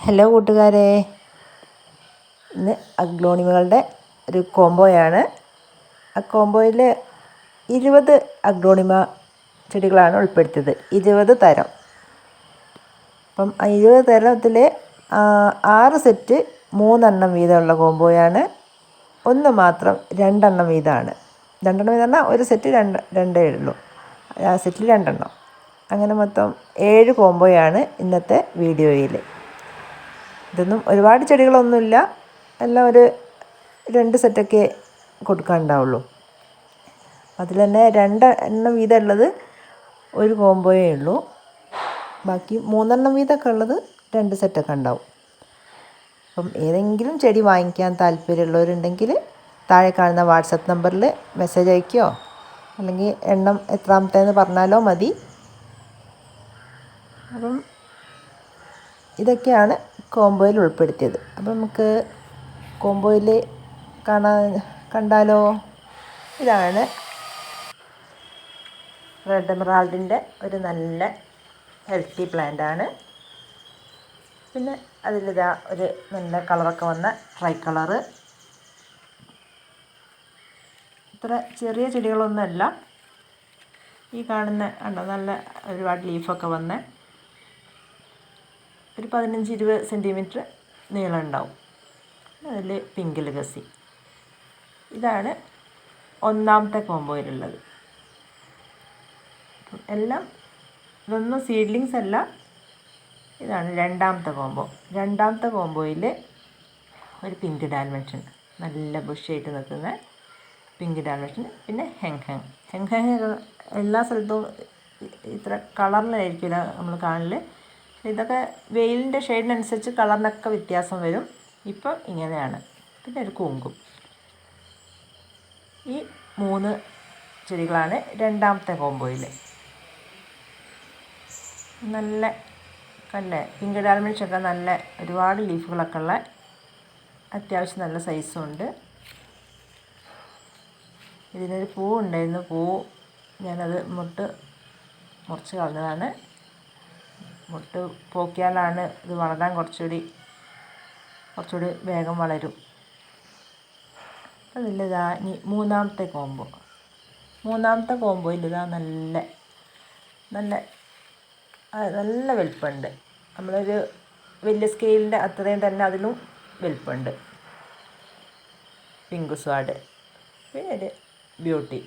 Hello കൂട്ടുകാരെ, ഇന്ന് അഗ്ലോണിമകളുടെ ഒരു കോംബോയാണ്. ആ കോംബോയിൽ 20 അഗ്ലോണിമ ചെടികളാണ് ഉൾപ്പെടുത്തിയത്. 20 തരം. അപ്പം 20 തരത്തിൽ 6 സെറ്റ് 3 എണ്ണം വീതമുള്ള കോംബോയാണ്. ഒന്ന് മാത്രം 2 എണ്ണം വീതമാണ്. 2 എണ്ണം വീതം പറഞ്ഞാൽ ഒരു സെറ്റ് രണ്ടേ ഉള്ളൂ. ആ സെറ്റിൽ 2 എണ്ണം. അങ്ങനെ മൊത്തം 7 കോംബോയാണ് ഇന്നത്തെ വീഡിയോയിൽ. ഇതൊന്നും ഒരുപാട് ചെടികളൊന്നുമില്ല, എല്ലാം ഒരു 2 സെറ്റൊക്കെ കൊടുക്കാനുണ്ടാവുള്ളൂ. അതിൽ തന്നെ 2 എണ്ണം വീതം ഉള്ളത് ഒരു കോംബോയേ ഉള്ളൂ. ബാക്കി 3 എണ്ണം വീതമൊക്കെ ഉള്ളത് 2 സെറ്റൊക്കെ ഉണ്ടാവും. അപ്പം ഏതെങ്കിലും ചെടി വാങ്ങിക്കാൻ താല്പര്യമുള്ളവരുണ്ടെങ്കിൽ താഴെ കാണുന്ന വാട്സപ്പ് നമ്പറിൽ മെസ്സേജ് അയക്കുകയോ അല്ലെങ്കിൽ എണ്ണം എത്രാമത്തേന്ന് പറഞ്ഞാലോ മതി. അപ്പം ഇതൊക്കെയാണ് കോംബോയിൽ ഉൾപ്പെടുത്തിയത്. അപ്പം നമുക്ക് കോംബോയിൽ കണ്ടാലോ. ഇതാണ് റെഡ് എമറാൾഡിൻ്റെ ഒരു നല്ല ഹെൽത്തി പ്ലാന്റാണ്. പിന്നെ അതിലിതാ ഒരു നല്ല കളറൊക്കെ വന്ന ട്രൈ കളറ്. ഇത്ര ചെറിയ ചെടികളൊന്നുമല്ല. ഈ കാണുന്ന ഉണ്ടോ, നല്ല ഒരുപാട് ലീഫൊക്കെ വന്ന് ഒരു 15-20 സെൻറ്റിമീറ്റർ നീളം ഉണ്ടാവും. അതിൽ പിങ്ക് ലെഗസി. ഇതാണ് ഒന്നാമത്തെ കോംബോയിലുള്ളത്. എല്ലാം ഇതൊന്നും സീഡ്ലിങ്സ് അല്ല. ഇതാണ് രണ്ടാമത്തെ കോംബോ. രണ്ടാമത്തെ കോംബോയിൽ ഒരു പിങ്ക് ഡാൽമേഷൻ, നല്ല ബുഷായിട്ട് നിൽക്കുന്ന പിങ്ക് ഡാൽമേഷൻ. പിന്നെ ഹെങ് എല്ലാ സ്ഥലത്തും ഇത്ര കളറിലായിരിക്കില്ല നമ്മൾ കാണൽ. ഇതൊക്കെ വെയിലിൻ്റെ ഷെയ്ഡിനനുസരിച്ച് കളറിനൊക്കെ വ്യത്യാസം വരും. ഇപ്പം ഇങ്ങനെയാണ്. പിന്നെ ഒരു കുങ്കും. ഈ 3 ചെടികളാണ് രണ്ടാമത്തെ കോംബോയിൽ. നല്ല പിങ്ക് ഡാൽമേഷൊക്കെ നല്ല ഒരുപാട് ലീഫുകളൊക്കെ ഉള്ള അത്യാവശ്യം നല്ല സൈസും ഉണ്ട്. ഇതിനൊരു പൂ ഉണ്ടായിരുന്നു. ഞാനത് മുറിച്ച് കളഞ്ഞതാണ്. മുട്ട് പോക്കിയാലാണ് ഇത് വളരാൻ കുറച്ചുകൂടി വേഗം വളരും. അതിലിതാ ഇനി മൂന്നാമത്തെ കോംബോ. മൂന്നാമത്തെ കോംബോയിൽ ഇതാ നല്ല വലിപ്പമുണ്ട്. നമ്മളൊരു വലിയ സ്കെയിലിൻ്റെ അത്രയും തന്നെ അതിലും വലിപ്പമുണ്ട്. പിങ്ക് സ്വാഡ്, പിന്നെ ഒരു ബ്യൂട്ടി.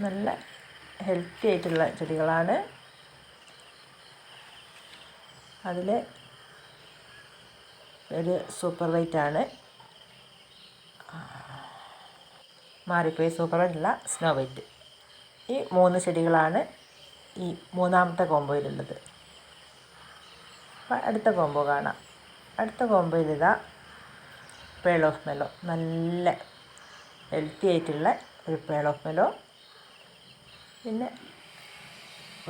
നല്ല ഹെൽത്തി ആയിട്ടുള്ള ചെടികളാണ്. അതിൽ ഒരു സൂപ്പർ വൈറ്റാണ്, മാറിപ്പോയി, സൂപ്പർ വൈറ്റ് അല്ല, സ്നോ വൈറ്റ്. ഈ 3 ചെടികളാണ് ഈ മൂന്നാമത്തെ കോംബോയിലുള്ളത്. അപ്പം അടുത്ത കോംബോ കാണാം. അടുത്ത കോംബോയിൽ ഇതാ പേൾ ഓഫ് മെലോ. നല്ല ഹെൽത്തി ആയിട്ടുള്ള ഒരു പേൾ ഓഫ് മെലോ. പിന്നെ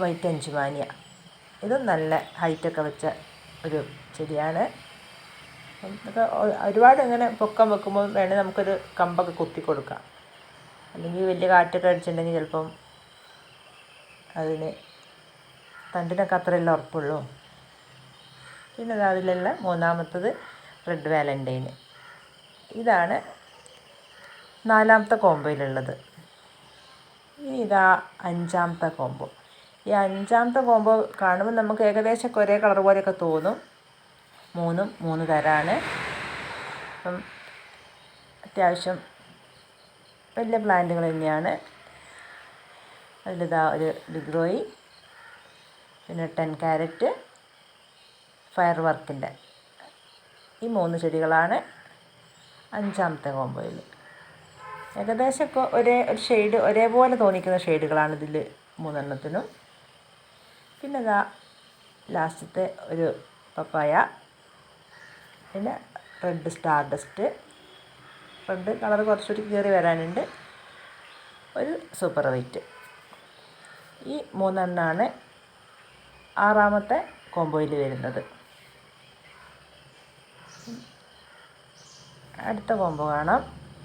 വൈറ്റ് അഞ്ചുമാനിയ. ഇതും നല്ല ഹൈറ്റൊക്കെ വെച്ച ഒരു ചെടിയാണ്. ഇതൊക്കെ ഒരുപാട് ഇങ്ങനെ പൊക്കം വെക്കുമ്പോൾ വേണേൽ നമുക്കൊരു കമ്പൊക്കെ കുത്തി കൊടുക്കാം. അല്ലെങ്കിൽ വലിയ കാറ്റൊക്കെ അടിച്ചിട്ടുണ്ടെങ്കിൽ ചിലപ്പം അതിന് തണ്ടിനൊക്കെ അത്രയല്ലേ ഉറപ്പുള്ളൂ. പിന്നെ അതിലുള്ള മൂന്നാമത്തത് റെഡ് വാലൻറ്റൈൻ. ഇതാണ് നാലാമത്തെ കോംബോയിലുള്ളത്. ഇനി ഇതാ അഞ്ചാമത്തെ കോംബോ. ഈ അഞ്ചാമത്തെ കോംബോ കാണുമ്പോൾ നമുക്ക് ഏകദേശം ഒരേ കളർ പോലെയൊക്കെ തോന്നും. 3 തരമാണ്. അപ്പം അത്യാവശ്യം വലിയ പ്ലാന്റുകൾ തന്നെയാണ്. അതിലിതാ ഒരു ഡിഗ്രോയി, പിന്നെ 10 ക്യാരറ്റ്, ഫയർ വർക്കിൻ്റെ. ഈ 3 ചെടികളാണ് അഞ്ചാമത്തെ കോംബോയിൽ. ഏകദേശമൊക്കെ ഒരു ഷെയ്ഡ് ഒരേപോലെ തോന്നിക്കുന്ന ഷെയ്ഡുകളാണ് ഇതിൽ 3 എണ്ണത്തിനും. പിന്നെ ഇതാ ലാസ്റ്റത്തെ ഒരു പപ്പായ, പിന്നെ red star dust. Red colour കുറച്ചുകൂടി കയറി വരാനുണ്ട്. ഒരു സൂപ്പർ വൈറ്റ്. ഈ 3 എണ്ണമാണ് ആറാമത്തെ കോംബോയിൽ വരുന്നത്. അടുത്ത കോംബോ കാണാം.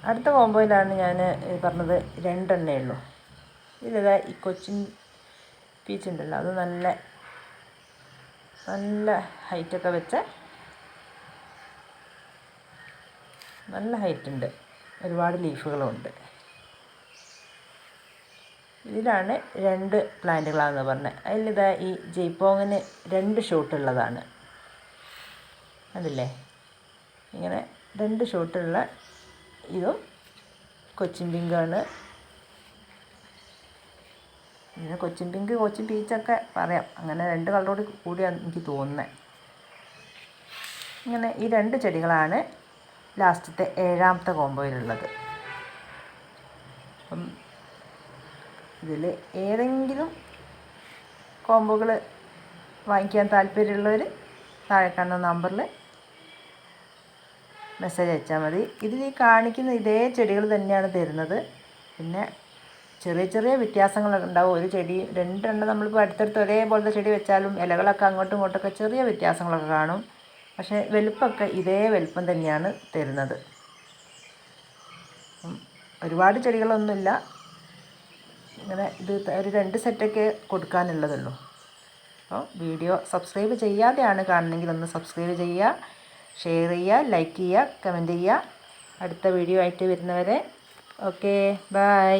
അടുത്ത കോംബോയിലാണ് ഞാൻ പറഞ്ഞത് 2 എണ്ണേ ഉള്ളൂ. ഇതിതാ ഈ കൊച്ചിൻ പീച്ച് ഉണ്ടല്ലോ, അത് നല്ല നല്ല ഹൈറ്റൊക്കെ വെച്ച നല്ല ഹൈറ്റുണ്ട്, ഒരുപാട് ലീഫുകളുമുണ്ട്. ഇതിലാണ് 2 പ്ലാന്റുകളാണെന്ന് പറഞ്ഞത്. അതിലിതാ ഈ ജയ്പോങ്ങിന് 2 ഷൂട്ടുള്ളതാണ്. അതില്ലേ ഇങ്ങനെ 2 ഷൂട്ടുള്ള ഇതും കൊച്ചിൻ പിങ്കാണ്. പിന്നെ കൊച്ചിൻ പിങ്ക്, കൊച്ചിൻ പീച്ചൊക്കെ പറയാം. അങ്ങനെ 2 കളറോട് കൂടിയാണ് എനിക്ക് തോന്നുന്നത്. ഇങ്ങനെ ഈ 2 ചെടികളാണ് ലാസ്റ്റത്തെ 7ാമത്തെ കോമ്പോയിലുള്ളത്. അപ്പം ഇതിൽ ഏതെങ്കിലും കോമ്പോകൾ വാങ്ങിക്കാൻ താല്പര്യമുള്ളവർ താഴെ കാണുന്ന നമ്പറിൽ മെസ്സേജ് അയച്ചാൽ മതി. ഇതിൽ ഈ കാണിക്കുന്ന ഇതേ ചെടികൾ തന്നെയാണ് തരുന്നത്. പിന്നെ ചെറിയ ചെറിയ വ്യത്യാസങ്ങളൊക്കെ ഉണ്ടാവും. ഒരു ചെടി 2 നമ്മളിപ്പോൾ അടുത്തടുത്ത് ഒരേപോലത്തെ ചെടി വെച്ചാലും ഇലകളൊക്കെ അങ്ങോട്ടും ഇങ്ങോട്ടൊക്കെ ചെറിയ വ്യത്യാസങ്ങളൊക്കെ കാണും. പക്ഷേ വലുപ്പമൊക്കെ ഇതേ വലുപ്പം തന്നെയാണ് തരുന്നത്. ഒരുപാട് ചെടികളൊന്നുമില്ല, ഇങ്ങനെ ഇത് ഒരു 2 സെറ്റൊക്കെ കൊടുക്കാനുള്ളതുള്ളൂ. അപ്പോൾ വീഡിയോ സബ്സ്ക്രൈബ് ചെയ്യാതെയാണ് കാണണമെങ്കിൽ ഒന്ന് സബ്സ്ക്രൈബ് ചെയ്യുക, ഷെയർ ചെയ്യുക, ലൈക്ക് ചെയ്യുക, കമൻറ്റ് ചെയ്യുക. അടുത്ത വീഡിയോ ആയിട്ട് വരുന്നവരെ ഓക്കെ, ബൈ.